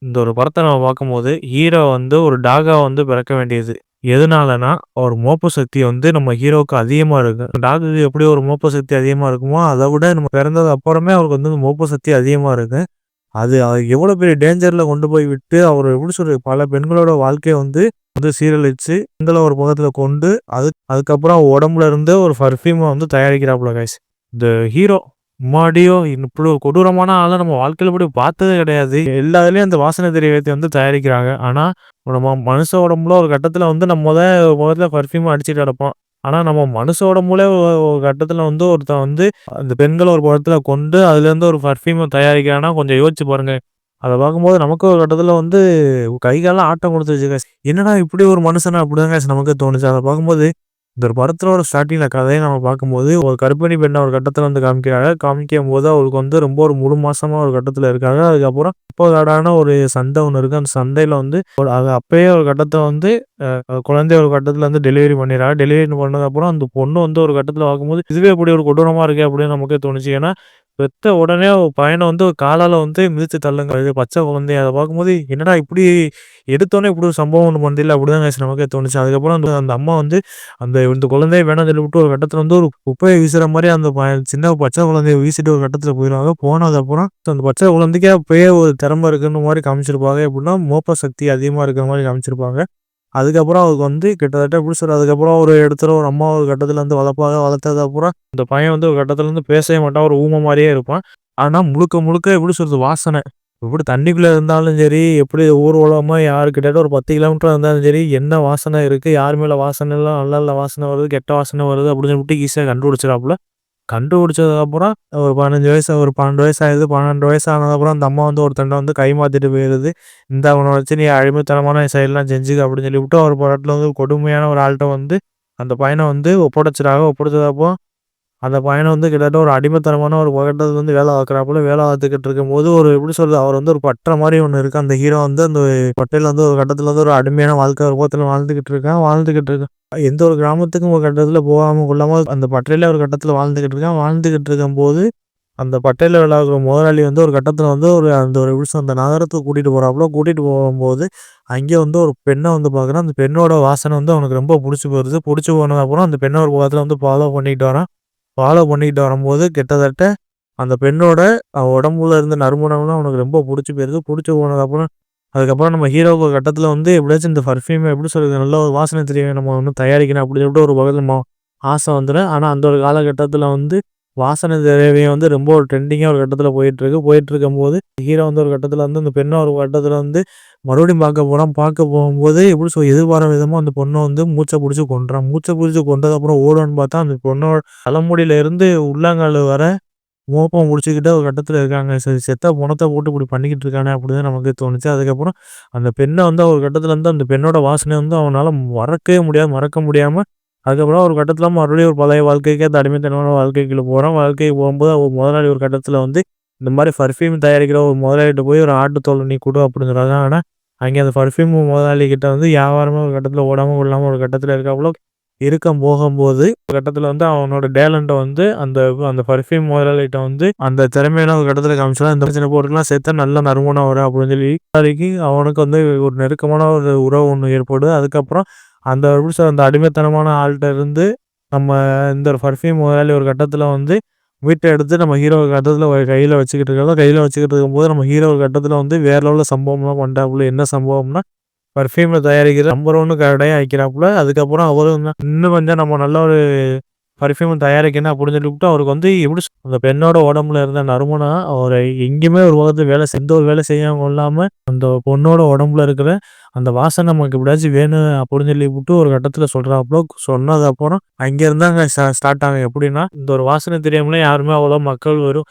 இந்த ஒரு படத்த நம்ம பார்க்கும்போது, ஹீரோ வந்து ஒரு டாகா வந்து பிறக்க வேண்டியது. எதனாலன்னா, அவர் மோப்ப சக்தி வந்து நம்ம ஹீரோவுக்கு அதிகமா இருக்கு. டாகுக்கு எப்படி ஒரு மோப்ப சக்தி அதிகமா இருக்குமோ, அத விட நம்ம பிறந்தது அப்புறமே அவருக்கு வந்து மோப்ப சக்தி அதிகமா இருக்கு. அது எவ்வளோ பெரிய டேஞ்சர்ல கொண்டு போய் விட்டு, அவரு எப்படி சொல்றது, பல பெண்களோட வாழ்க்கைய வந்து வந்து சீரழிச்சு, பெண்கள ஒரு பக்கத்துல கொண்டு, அதுக்கப்புறம் உடம்புல இருந்து ஒரு பெர்ஃப்யூம வந்து தயாரிக்கிறாப்புல கைஸ். இந்த ஹீரோ முன்னாடியும் இப்படி ஒரு கொடூரமான ஆள நம்ம வாழ்க்கையில இப்படி பார்த்ததே கிடையாது. எல்லா இதுலயும் அந்த வாசனை திரவியத்த வந்து தயாரிக்கிறாங்க. ஆனா, நம்ம மனுஷ உடம்புல ஒரு கட்டத்துல வந்து நம்ம முதல்ல பெர்ஃப்யூம் அடிச்சுட்டு கிடப்போம். ஆனா, நம்ம மனுஷ உடம்புல ஒரு கட்டத்துல வந்து ஒருத்தன் வந்து அந்த பெண்கள ஒரு படத்துல கொண்டு, அதுலேருந்து ஒரு பெர்ஃப்யூம தயாரிக்கிறான்னா, கொஞ்சம் யோசிச்சு பாருங்க. அத பார்க்கும்போது நமக்கு ஒரு கட்டத்துல வந்து கை கால்லாம் ஆட்டம் குடுத்துருச்சு காய்ஸ். என்னடா இப்படி ஒரு மனுஷனா? அப்படிதான் காய்ஸ் நமக்கே தோணுச்சு. அத பார்க்கும்போது இந்த ஒரு படத்தோட ஸ்டார்ட்டிங்ல கதைய நம்ம பார்க்கும்போது, ஒரு கர்ப்பிணி பெண்ண ஒரு கட்டத்துல வந்து காமிக்கிறாங்க. காமிக்கும்போது அவருக்கு வந்து ரொம்ப ஒரு முழு மாசமா ஒரு கட்டத்துல இருக்காங்க. அதுக்கப்புறம் முப்பதாடான ஒரு சண்டை ஒண்ணு இருக்கு. அந்த சண்டையில வந்து அது அப்பயே ஒரு கட்டத்துல வந்து குழந்தைய ஒரு கட்டத்துல வந்து டெலிவரி பண்ணிடுறாங்க. டெலிவரி பண்ணதுக்கப்புறம் அந்த பொண்ணு வந்து ஒரு கட்டத்துல பார்க்கும்போது, இதுவே இப்படி ஒரு கொடூரமா இருக்கே அப்படின்னு நமக்கே தோணுச்சு. ஏன்னா, பெத்த உடனே பையன வந்து ஒரு காலால வந்து மிதிச்சு தள்ளுங்க. இது பச்சை குழந்தைய அத பார்க்கும்போது, என்னடா இப்படி எடுத்தோனே இப்படி ஒரு சம்பவம் ஒண்ணு பண்ணுதுல்ல அப்படிதான் காய்ஸ் நமக்கே தோணுச்சு. அதுக்கப்புறம் அந்த அந்த அம்மா வந்து இந்த குழந்தைய வேணாம்னு சொல்லிப்புட்டு ஒரு கட்டத்துல வந்து ஒரு குப்பைய வீசுற மாரி அந்த சின்ன பச்சை குழந்தைய வீசிட்டு ஒரு கட்டத்துல போயிருவாங்க. போனதுக்கப்புறம் அந்த பச்சை குழந்தைக்கு அப்பயே ஒரு திறமை இருக்குன்ற மாரி காமிச்சிருப்பாங்க. எப்படின்னா, மோப்ப சக்தி அதிகமா இருக்கிற மாரி காமிச்சிருப்பாங்க. அதுக்கப்புறம் அவருக்கு வந்து கிட்டத்தட்ட எப்படி சொல்றது, அதுக்கப்புறம் ஒரு இடத்துல ஒரு அம்மா ஒரு கட்டத்துல வந்து வளர்ப்பாங்க. வளர்த்ததுக்கப்புறம் அந்த பையன் வந்து ஒரு கட்டத்துல வந்து பேசவே மாட்டான். ஒரு ஊமை மாரியே இருப்பான். ஆனா முழுக்க முழுக்க எப்படி சொல்றது, வாசனை. எப்படி தண்ணிக்குள்ள இருந்தாலும் சரி, எப்படி ஊர் உலகமா யாரு கிட்டத்தட்ட ஒரு 10 கிலோமீட்டர் இருந்தாலும் சரி, என்ன வாசனை இருக்கு, யார் மேல வாசனை இல்ல, நல்ல நல்ல வாசனை வருது, கெட்ட வாசனை வருது அப்படின்னு சொல்லிட்டு ஈஸியா கண்டுபிடிச்சிடாப்புல. கண்டுபிடிச்சதுக்கப்புறம் ஒரு 15 வயசு ஒரு 12 வயசு ஆகுது. 12 வயசு ஆனதுக்கப்புறம் அந்த அம்மா வந்து ஒருத்தன்ட்ட வந்து கை மாத்திட்டு போயிருது. இந்தா உன்ன வச்சு நீ அடிமைத்தனமான செயல்லாம் செஞ்சுக்க அப்படின்னு சொல்லிவிட்டு, ஒரு படத்துல வந்து கொடுமையான ஒரு ஆள்ட்ட வந்து அந்த பையன வந்து ஒப்படைச்சுறாங்க. ஒப்படைச்சதப்போ அந்த பையன வந்து கிட்டத்தட்ட ஒரு அடிமைத்தனமான ஒரு கட்டத்துல வந்து வேலை பார்க்குறாப்புல. வேலை பார்த்துக்கிட்டு இருக்கும்போது ஒரு எப்படி சொல்றது, அவர் வந்து ஒரு பட்டற மாரி ஒண்ணு இருக்கு. அந்த ஹீரோ வந்து அந்த பட்டையில வந்து ஒரு கட்டத்துல வந்து ஒரு அடிமையான வாழ்க்கை ஒரு பக்கத்துல வாழ்ந்துகிட்டு இருக்கான். வாழ்ந்துகிட்டு இருக்கான். எந்த ஒரு கிராமத்துக்கும் ஒரு கட்டத்துல போகாம கொள்ளாம அந்த பட்டறையில ஒரு கட்டத்துல வாழ்ந்துகிட்டு இருக்கான். வாழ்ந்துகிட்டு இருக்கும்போது, அந்த பட்டறையில வேலை பார்க்குற முதலாளி வந்து ஒரு கட்டத்துல வந்து அந்த ஒரு எப்படி சொல்றது, அந்த நகரத்துக்கு கூட்டிட்டு போறாப்புல. கூட்டிட்டு போகும்போது, அங்கே வந்து ஒரு பெண்ண வந்து பார்க்குறான். அந்த பெண்ணோட வாசனை வந்து அவனுக்கு ரொம்ப புடிச்சு போயிருது. புடிச்சு போனதுக்கப்புறம் அந்த பெண்ண ஒரு பக்கத்துல வந்து ஃபாலோ பண்ணிட்டு வரான். ஃபாலோ பண்ணிட்டு வரும்போது கிட்டத்தட்ட அந்த பெண்ணோட உடம்புல இருந்த நறுமணம்லாம் அவனுக்கு ரொம்ப புடிச்சு போயிருது. புடிச்சு போனதுக்கப்புறம் அதுக்கப்புறம் நம்ம ஹீரோவுக்கு ஒரு கட்டத்துல வந்து எப்படியாச்சும் இந்த பெர்ஃப்யூம எப்படி சொல்றது, நல்ல ஒரு வாசனை திரவியம் நம்ம வந்து தயாரிக்கணும் அப்படின்னு சொல்லிட்டு ஒரு பக்கத்துல ஆசை வந்துரும். ஆனா அந்த ஒரு காலகட்டத்துல வந்து வாசனை திரவியம் வந்து ரொம்ப ஒரு ட்ரெண்டிங்கா ஒரு கட்டத்துல போயிட்டுருக்கு. போயிட்டுருக்கும்போது ஹீரோ வந்து ஒரு கட்டத்துல வந்து அந்த பெண்ண ஒரு கட்டத்துல வந்து மறுபடியும் பார்க்க போறான். பார்க்க போகும்போது எப்படி எதிர்பாராத விதமா அந்த பொண்ண வந்து மூச்ச புடிச்சு கொன்றான். மூச்ச புடிச்சு கொன்றதுக்கப்புறம் ஓடுவான்னு பார்த்தா, அந்த பொண்ணோட தலைமுடியில இருந்து உள்ளங்கால் வர மோப்பம் புடிச்சுக்கிட்டு ஒரு கட்டத்துல இருக்காங்க. சரி, செத்த பொணத்த போட்டு இப்படி பண்ணிக்கிட்டு இருக்கானே அப்படின்னு நமக்கு தோணுச்சு. அதுக்கப்புறம் அந்த பெண்ண வந்து ஒரு கட்டத்துல வந்து அந்த பெண்ணோட வாசனைய வந்து அவனால மறக்கவே முடியாது. மறக்க முடியாம அதுக்கப்புறம் ஒரு கட்டத்துல மறுபடியும் ஒரு பழைய வாழ்க்கைக்கு அந்த அடிமைத்தனமான வாழ்க்கைக்குள்ள போறான். வாழ்க்கைக்கு போகும்போது ஒரு முதலாளி ஒரு கட்டத்துல வந்து இந்த மாரி பெர்ஃப்யூம் தயாரிக்கிற ஒரு முதலாளிட்ட போய் ஒரு ஆட்டு தோல நீ குடு அப்படிங்கிறாங்க. ஆனா, அங்கே அந்த பெர்ஃப்யூம் முதலாளி கிட்ட வந்து வியாபாரமே ஒரு கட்டத்துல ஓடாம கொள்ளாம ஒரு கட்டத்துல இருக்காப்புல. இருக்க போகும்போது ஒரு கட்டத்துல வந்து அவனோட டேலண்ட்ட வந்து அந்த அந்த பெர்ஃப்யூம் முதலாளிட்ட வந்து அந்த திறமையெல்லாம் ஒரு கட்டத்துல காமிச்சான். இந்த சின்ன பொருட்கள்லாம் சேர்த்தா நல்ல நறுமணம் வரும் அப்படின்னு சொல்லி முதலாளிக்கு அவனுக்கு வந்து ஒரு நெருக்கமான ஒரு உறவு ஒண்ணு ஏற்படுது. அதுக்கப்புறம் அந்த எப்படி சொல்றது, அந்த அடிமைத்தனமான ஆள்ட்ட இருந்து நம்ம இந்த ஒரு பெர்ஃப்யூம் முதலாளி ஒரு கட்டத்துல வந்து மீட்டு எடுத்து நம்ம ஹீரோ ஒரு கட்டத்துல ஒரு கையில வச்சுக்கிட்டு இருக்காங்க. கையில வச்சுக்கிட்டு இருக்கும்போது நம்ம ஹீரோ ஒரு கட்டத்துல வந்து வேற லெவல்ல சம்பவம்லாம் பண்றாப்புல. என்ன சம்பவம்னா, பெர்ஃப்யூம தயாரிக்கிற நம்பர் 1 கடையா ஆக்கிறாப்புல. அதுக்கப்புறம் அவரும் இன்னும் கொஞ்சம் நம்ம நல்ல ஒரு பெர்ஃப்யூம் தயாரிக்கணும் அப்படின்னு சொல்லிப்புட்டு அவருக்கு வந்து எப்படி அந்த பெண்ணோட உடம்புல இருந்த நறுமணம் அவர எங்கேயுமே ஒரு உலகத்துல எந்த ஒரு வேலை செய்யாம கொள்ளாம அந்த பொண்ணோட உடம்புல இருக்கிற அந்த வாசனை நமக்கு எப்படியாச்சும் வேணும் அப்படின்னு சொல்லிப்புட்டு ஒரு கட்டத்துல சொல்றாப்புல. சொன்னதுக்கப்புறம் அங்கேருந்து அங்க ஸ்டார்ட் ஆகும். எப்படின்னா, இந்த ஒரு வாசனை தெரியாமலே யாருமே அவ்வளோ மக்கள்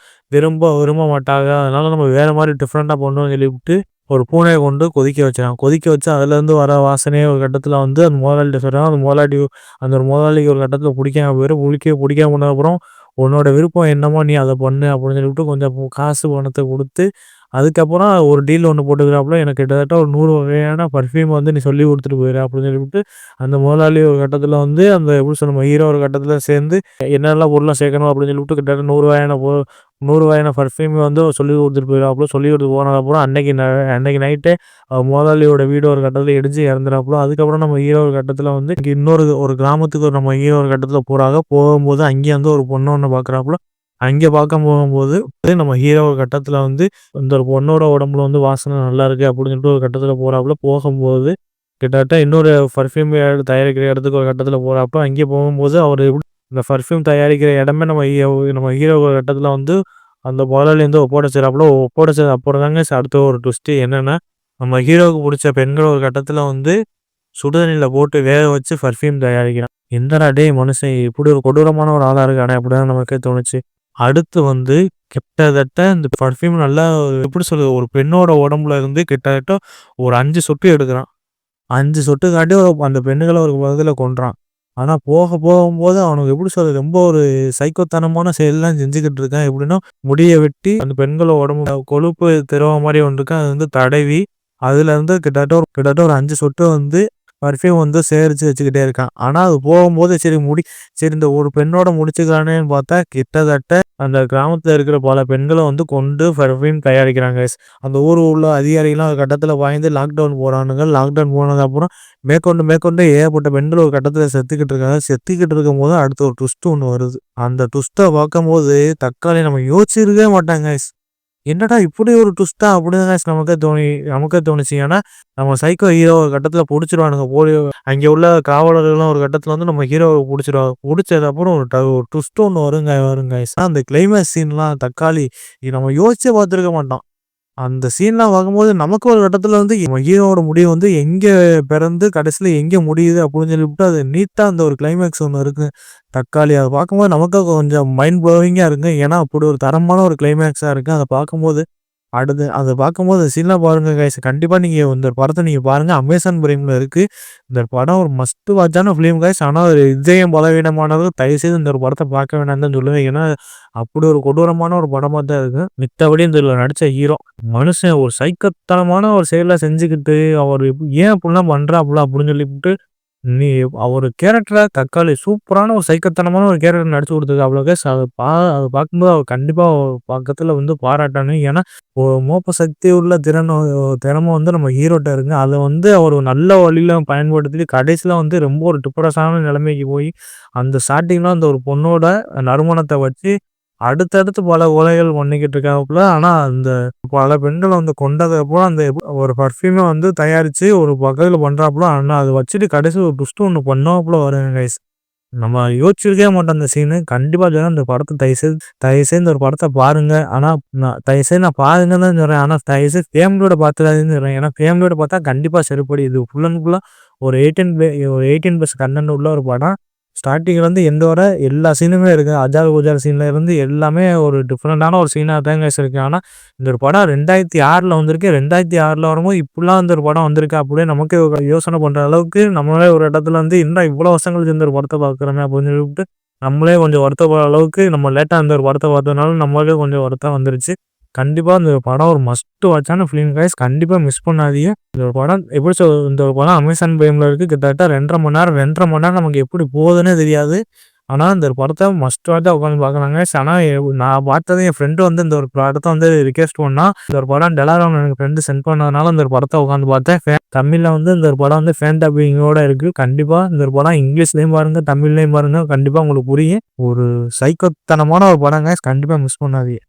விரும்ப விரும்ப மாட்டாங்க. அதனால நம்ம வேற மாரி டிஃப்ரெண்ட்டா பண்ணுவோம்னு சொல்லிப்புட்டு ஒரு பூனைய கொண்டு கொதிக்க வச்சான். கொதிக்க வச்சு அதுலேருந்து வர வாசனையே ஒரு கட்டத்துல வந்து அந்த முதலாளிட்ட சொல்றான். அந்த ஒரு முதலாளிக்கு ஒரு கட்டத்துல புடிக்காம போயிரும். புடிக்காம போனதுக்கப்புறம், "உன்னோட விருப்பம் என்னமோ நீ அத பண்ணு" அப்படின்னு சொல்லிட்டு கொஞ்சம் காசு பணத்த குடுத்து, அதுக்கப்புறம் ஒரு டீல் ஒண்ணு போட்டுக்கிறாப்புல. எனக்கு கிட்டத்தட்ட ஒரு 100 வகையான பர்ஃப்யூம் வந்து நீ சொல்லிக் குடுத்துட்டு போயிரு அப்படின்னு சொல்லிப்புட்டு, அந்த முதலாளி ஒரு கட்டத்தில வந்து அந்த எப்படி சொல்ல ஹீரோ ஒரு கட்டத்தில சேர்ந்து என்னெல்லாம் பொருள்லாம் சேர்க்கணும் அப்படின்னு சொல்லிப்புட்டு கிட்டத்தட்ட 100 வகையான பர்ஃப்யூம் வந்து சொல்லிக் குடுத்துட்டு போயிறாப்புல. சொல்லிக் குடுத்து போனதுக்கப்புறம் அன்னைக்கு நைட்டே முதலாளியோட வீடு ஒரு கட்டத்தில இடிஞ்சு இறந்துறாப்புல. அதுக்கப்புறம் நம்ம ஹீரோ ஒரு கட்டத்தில வந்து இங்க இன்னொரு ஒரு கிராமத்துக்கு நம்ம ஹீரோ ஒரு கட்டத்தில போறாங்க. போகும்போது அங்கேயே வந்து ஒரு பொண்ணு ஒண்ணு பார்க்குறாப்புல. அங்கே பார்க்க போகும்போது நம்ம ஹீரோ ஒரு கட்டத்தில வந்து இந்த ஒரு பொண்ணோட உடம்புல வந்து வாசனை நல்லாயிருக்கு அப்படின்னு சொல்லிட்டு ஒரு கட்டத்தில போறாப்புல. போகும்போது கிட்டத்தட்ட இன்னொரு பர்ஃப்யூம் தயாரிக்கிற இடத்துக்கு ஒரு கட்டத்தில போறாப்புல. அங்கே போகும்போது அவரு இந்த பர்ஃப்யூம் தயாரிக்கிற இடமே நம்ம ஹீரோ ஒரு கட்டத்தில வந்து அந்த முதலாளி வந்து ஒப்படைச்சிறாப்புல. ஒப்படைச்சது அப்புறம் தாங்க அடுத்த ஒரு ட்விஸ்ட்டு என்னன்னா, நம்ம ஹீரோவுக்கு புடிச்ச பெண்கள் ஒரு கட்டத்தில வந்து சுடுதண்ணீல போட்டு வேக வச்சு பர்ஃப்யூம் தயாரிக்கிறான். என்னடா டேய் மனுஷன் இப்படி ஒரு கொடூரமான ஒரு ஆளா இருக்கானே! அப்படிதான் நமக்கே தோணுச்சு. அடுத்து வந்து கிட்டத்தட்ட இந்த பர்ஃப்யூம் நல்லா எப்படி சொல்றது? ஒரு பெண்ணோட உடம்புல இருந்து கிட்டத்தட்ட ஒரு 5 சொட்டு எடுக்குறான். 5 சொட்டுக்காட்டி அந்த பெண்ணுகள ஒரு பகுதியில கொல்றான். ஆனா போகும்போது அவனுக்கு எப்படி சொல்றது? ரொம்ப ஒரு சைக்கோத்தனமான செயல்லாம் செஞ்சுக்கிட்டு இருக்கான். எப்படின்னா, முடிய வெட்டி அந்த பெண்களோட உடம்புல கொழுப்பு திரவம் மாரி ஒண்ணு இருக்கு. அத வந்து தடவி, அதுலருந்து கிட்டத்தட்ட ஒரு 5 சொட்டு வந்து பர்ஃப்யூம் வந்து சேகரிச்சு வச்சுக்கிட்டே இருக்கான். ஆனா அது போகும்போது சரி இந்த ஒரு பெண்ணோட முடிச்சுக்கலானேன்னு பார்த்தா, கிட்டத்தட்ட அந்த கிராமத்துல இருக்கிற பல பெண்கள வந்து கொண்டு பர்ஃப்யூம் தயாரிக்கிறாங்க. அந்த ஊர் உள்ள அதிகாரிகள்லாம் ஒரு கட்டத்துல பயந்து லாக்டவுன் போறானுங்க. லாக்டவுன் போனதுக்கப்புறம் மேற்கொண்டு ஏகப்பட்ட பெண்கள் ஒரு கட்டத்துல செத்துக்கிட்டு இருக்காங்க. செத்துக்கிட்டு இருக்கும்போது அடுத்து ஒரு ட்விஸ்ட் ஒண்ணு வருது. அந்த ட்விஸ்ட்ட பார்க்கும்போது தக்காளி நம்ம யோசிச்சிருக்கவே மாட்டாங்க. என்னடா இப்படி ஒரு ட்விஸ்ட்டா அப்படின்னு நமக்கே தோணுச்சு. ஏன்னா, நம்ம சைக்கோ ஹீரோ ஒரு கட்டத்தில புடிச்சிருவானுங்க. அங்கே உள்ள காவலர்கள்லாம் ஒரு கட்டத்தில வந்து நம்ம ஹீரோவ புடிச்சிருவாங்க. புடிச்சதுக்கப்புறம் ஒரு ட்விஸ்ட் ஒண்ணு வருங்க. அந்த கிளைமாக்ஸ் சீன்லாம் தக்காளி நம்ம யோசிச்சே பார்த்துருக்க மாட்டோம். அந்த சீன்லாம் பார்க்கும்போது நமக்கு ஒரு கட்டத்தில வந்து ஹீரோவோட முடிவு வந்து எங்க பிறந்து கடைசியில எங்க முடியுது அப்படின்னு சொல்லிப்புட்டு அது நீட்டா அந்த ஒரு கிளைமாக்ஸ் ஒண்ணு இருக்கு. தக்காளி அத பார்க்கும்போது நமக்கு கொஞ்சம் மைண்ட் ப்ளோவிங்கா இருக்கு. ஏன்னா, அப்படி ஒரு தரமான ஒரு கிளைமாக்ஸா இருக்கு. அத பார்க்கும்போது அத பார்க்கும்போது சீன்லாம் பாருங்க கைஸ். கண்டிப்பா நீங்க இந்த படத்த நீங்க பாருங்க. அமேசான் பிரைம்ல இருக்கு. இந்த படம் ஒரு மஸ்ட் வாட்சான ஃபிலிம் கைஸ். ஆனா ஒரு இதயம் பலவீனமானவர்கள் தயவுசெய்து இந்த ஒரு படத்த பார்க்க வேணாம்னு தான் சொல்லுவேன். ஏன்னா, அப்படி ஒரு கொடூரமான ஒரு படமா தான் இருக்கு. மித்தபடி இதுல நடிச்ச ஹீரோ மனுஷன் ஒரு சைக்கோத்தனமான ஒரு செயல செஞ்சுக்கிட்டு, அவரு ஏன் அப்படிலாம் பண்றாப்புல அப்படின்னு சொல்லிப்புட்டு நீ அவரு கேரக்டர தக்காளி சூப்பரான ஒரு சைக்கோத்தனமான ஒரு கேரக்டர் நடிச்சு குடுத்துருக்காப்புல கைஸ். அத பார்க்கும்போது அவர் கண்டிப்பா பக்கத்துல வந்து பாராட்டணும். ஏன்னா, ஒரு மோப்ப சக்தி உள்ள திறமை வந்து நம்ம ஹீரோட்ட இருக்கு. அத வந்து அவரு நல்ல வழியில பயன்படுத்தி கடைசியில வந்து ரொம்ப ஒரு டிப்ரஸான நிலைமைக்கு போய், அந்த ஸ்டார்ட்டிங்ல அந்த ஒரு பொண்ணோட நறுமணத்த வச்சு அடுத்தடுத்து பல கொலைகள் பண்ணிக்கிட்டு இருக்காப்புல. ஆனா, அந்த பல பெண்கள வந்து கொண்டதுக்கப்புறம் அந்த ஒரு பர்ஃப்யூம வந்து தயாரிச்சு ஒரு பக்கத்துல பண்றாப்புல. ஆனா, அத வச்சுட்டு கடைசில ஒரு ட்விஸ்ட் ஒண்ணு பண்ணுவாப்புல வருங்க கைஸ். நம்ம யோசிச்சிருக்கவே மாட்டோம் அந்த சீனு. கண்டிப்பா சொல்றேன் இந்த படத்த தயவுசெய்து இந்த ஒரு படத்த பாருங்க. ஆனா நான் பாருங்கன்னு தான் சொல்றேன். ஆனா தயவுசெய்து ஃபேமிலியோட பார்த்துறாதீங்கன்னு சொல்றேன். ஏன்னா ஃபேமிலியோட பார்த்தா கண்டிப்பா செருப்படி. இது ஃபுல் அண்ட் ஃபுல்லா ஒரு 18+ கன்டென்ட் உள்ள ஒரு படம். ஸ்டார்ட்டிங்ல இருந்து எண்ட் வர எல்லா சீனுமே இருக்கு. அஜால் குஜால் சீன்ல இருந்து எல்லாமே ஒரு டிஃபரெண்டான ஒரு சீனா தாங்க இருக்கு. ஆனா இந்த ஒரு படம் 2006ல வந்திருக்கு. 2006ல வரும்போது இப்படிலாம் இந்த ஒரு படம் வந்திருக்கு அப்படியே நமக்கே ஒரு யோசனை பண்ற அளவுக்கு நம்மளே ஒரு இடத்துல வந்து என்ன இவ்வளோ வருஷங்கள் கழிச்சு இந்த ஒரு படத்த பார்க்குறோமே அப்படின்னு சொல்லிட்டு நம்மளே கொஞ்சம் வருத்தப்படுற அளவுக்கு நம்ம லேட்டா இந்த ஒரு படத்த பார்த்ததுனால நம்மளுக்கே கொஞ்சம் வருத்தம் வந்துருச்சு. கண்டிப்பா இந்த படம் ஒரு மஸ்ட் வாட்சான ஃபிலிம் கைஸ். கண்டிப்பா மிஸ் பண்ணாதீங்க. இந்த ஒரு படம் எப்படி இந்த ஒரு படம் அமேசான் பிரைம்ல இருக்கு. கிட்டத்தட்ட 2 1/2 மணி நேரம் நமக்கு எப்படி போகுதுன்னே தெரியாது. ஆனா இந்த ஒரு படத்த மஸ்ட் வாட்சா உட்காந்து பார்க்கலாங்க. ஆனா நான் பார்த்தது என் ஃப்ரெண்டு வந்து இந்த ஒரு படத்த வந்து ரிக்வெஸ்ட் பண்ணான். இந்த ஒரு படம் டெலாராம் எனக்கு ஃப்ரெண்டு சென்ட் பண்ணதுனால இந்த ஒரு படத்த உட்காந்து பார்த்தேன். தமிழ்ல வந்து இந்த ஒரு படம் வந்து ஃபேன் டப்பிங்கோட இருக்கு. கண்டிப்பா இந்த ஒரு படம் இங்கிலீஷ்லயும் பாருங்க, தமிழ்லயும் பாருங்க. கண்டிப்பா உங்களுக்கு புரியும். ஒரு சைக்கோத்தனமான ஒரு படங்க. கண்டிப்பா மிஸ் பண்ணாதீங்க.